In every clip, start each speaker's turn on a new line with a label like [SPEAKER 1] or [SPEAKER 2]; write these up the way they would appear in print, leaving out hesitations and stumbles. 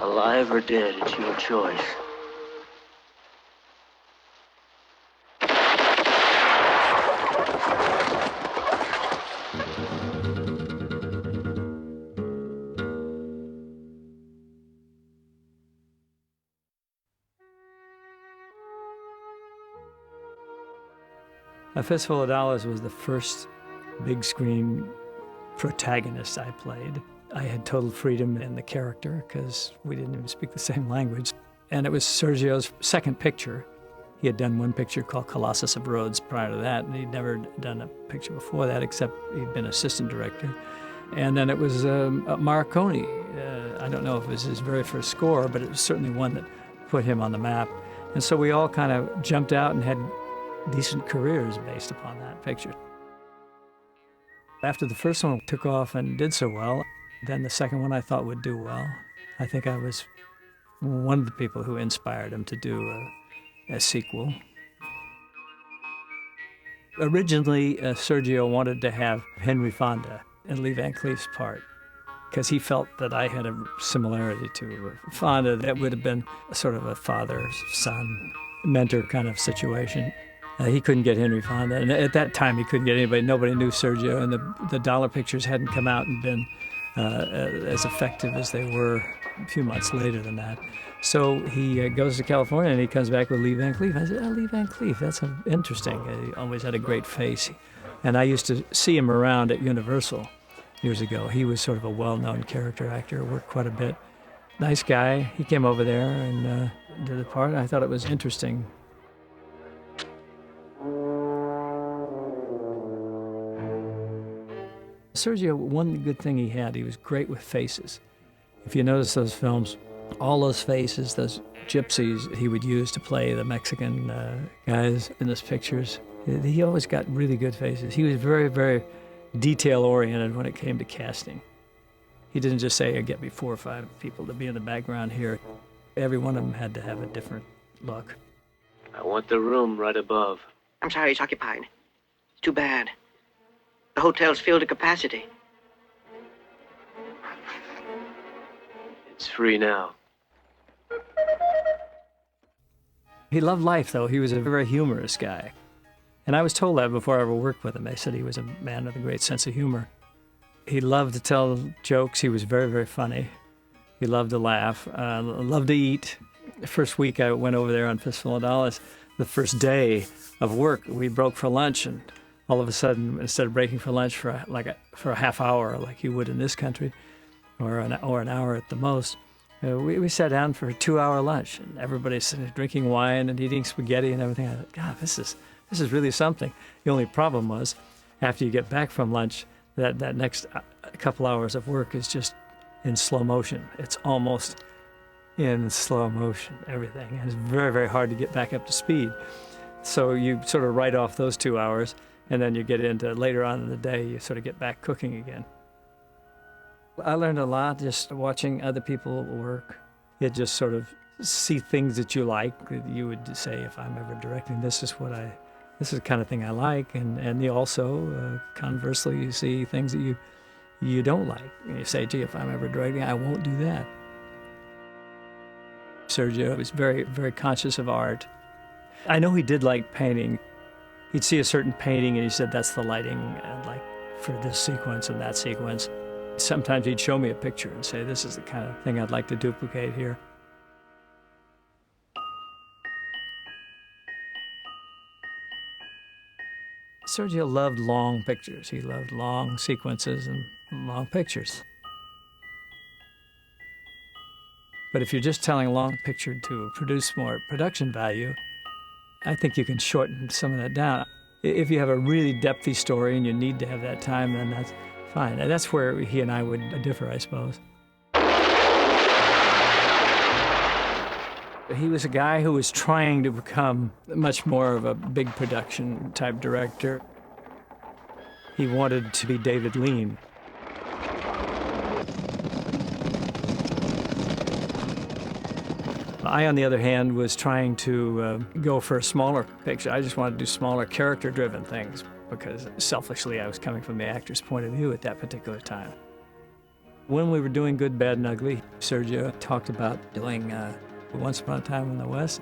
[SPEAKER 1] Alive or dead, it's your choice.
[SPEAKER 2] A Fistful of Dollars was the first big screen protagonist I played. I had total freedom in the character because we didn't even speak the same language. And it was Sergio's second picture. He had done one picture called Colossus of Rhodes prior to that, and he'd never done a picture before that except he'd been assistant director. And then it was Marconi. I don't know if it was his very first score, but it was certainly one that put him on the map. And so we all kind of jumped out and had decent careers based upon that picture. After the first one took off and did so well, then the second one I thought would do well. I think I was one of the people who inspired him to do a sequel. Originally, Sergio wanted to have Henry Fonda in Lee Van Cleef's part because he felt that I had a similarity to Fonda that would have been sort of a father-son, mentor kind of situation. He couldn't get Henry Fonda, and at that time he couldn't get anybody. Nobody knew Sergio, and the dollar pictures hadn't come out and been as effective as they were a few months later than that. So he goes to California and he comes back with Lee Van Cleef. I said, Lee Van Cleef, that's interesting. He always had a great face. And I used to see him around at Universal years ago. He was sort of a well-known character actor, worked quite a bit. Nice guy. He came over there and did the part. I thought it was interesting. Sergio, one good thing he had, he was great with faces. If you notice those films, all those faces, those gypsies he would use to play the Mexican guys in those pictures, he always got really good faces. He was very, very detail-oriented when it came to casting. He didn't just say, get me 4 or 5 people to be in the background here. Every one of them had to have a different look.
[SPEAKER 1] I want the room right above.
[SPEAKER 3] I'm sorry, it's occupied. Too bad. The hotel's filled to capacity.
[SPEAKER 1] It's free now.
[SPEAKER 2] He loved life, though. He was a very humorous guy. And I was told that before I ever worked with him. They said he was a man with a great sense of humor. He loved to tell jokes. He was very, very funny. He loved to laugh, loved to eat. The first week I went over there on Fistful of Dollars, the first day of work, we broke for lunch, and all of a sudden, instead of breaking for lunch for a half hour like you would in this country, or an hour at the most, we sat down for a 2-hour lunch, and everybody's drinking wine and eating spaghetti and everything. I thought, God, this is really something. The only problem was, after you get back from lunch, that next couple hours of work is just in slow motion. It's almost in slow motion, everything. And it's very, very hard to get back up to speed. So you sort of write off those 2 hours, and then you get into later on in the day, you sort of get back cooking again. I learned a lot just watching other people work. You just sort of see things that you like. That you would say, if I'm ever directing, this is the kind of thing I like. And you also, conversely, you see things that you don't like. And you say, gee, if I'm ever directing, I won't do that. Sergio was very, very conscious of art. I know he did like painting. He'd see a certain painting and he said, that's the lighting, and like for this sequence and that sequence. Sometimes he'd show me a picture and say, this is the kind of thing I'd like to duplicate here. Sergio loved long pictures. He loved long sequences and long pictures. But if you're just telling a long picture to produce more production value, I think you can shorten some of that down. If you have a really depthy story and you need to have that time, then that's fine. And that's where he and I would differ, I suppose. He was a guy who was trying to become much more of a big production type director. He wanted to be David Lean. I, on the other hand, was trying to go for a smaller picture. I just wanted to do smaller character-driven things. because selfishly I was coming from the actor's point of view at that particular time. When we were doing Good, Bad, and Ugly, Sergio talked about doing Once Upon a Time in the West.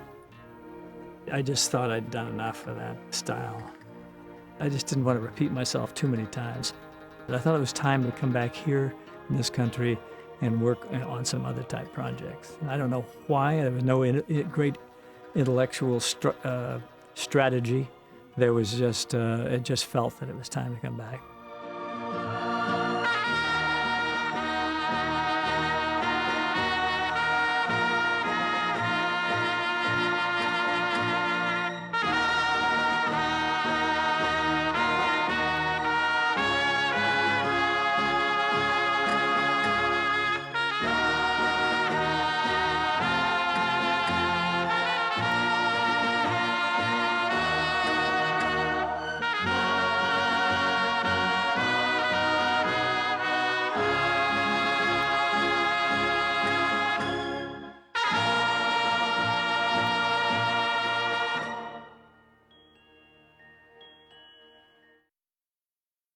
[SPEAKER 2] I just thought I'd done enough of that style. I just didn't want to repeat myself too many times. But I thought it was time to come back here in this country and work on some other type projects. And I don't know why. There was no great intellectual strategy. There was just, it just felt that it was time to come back.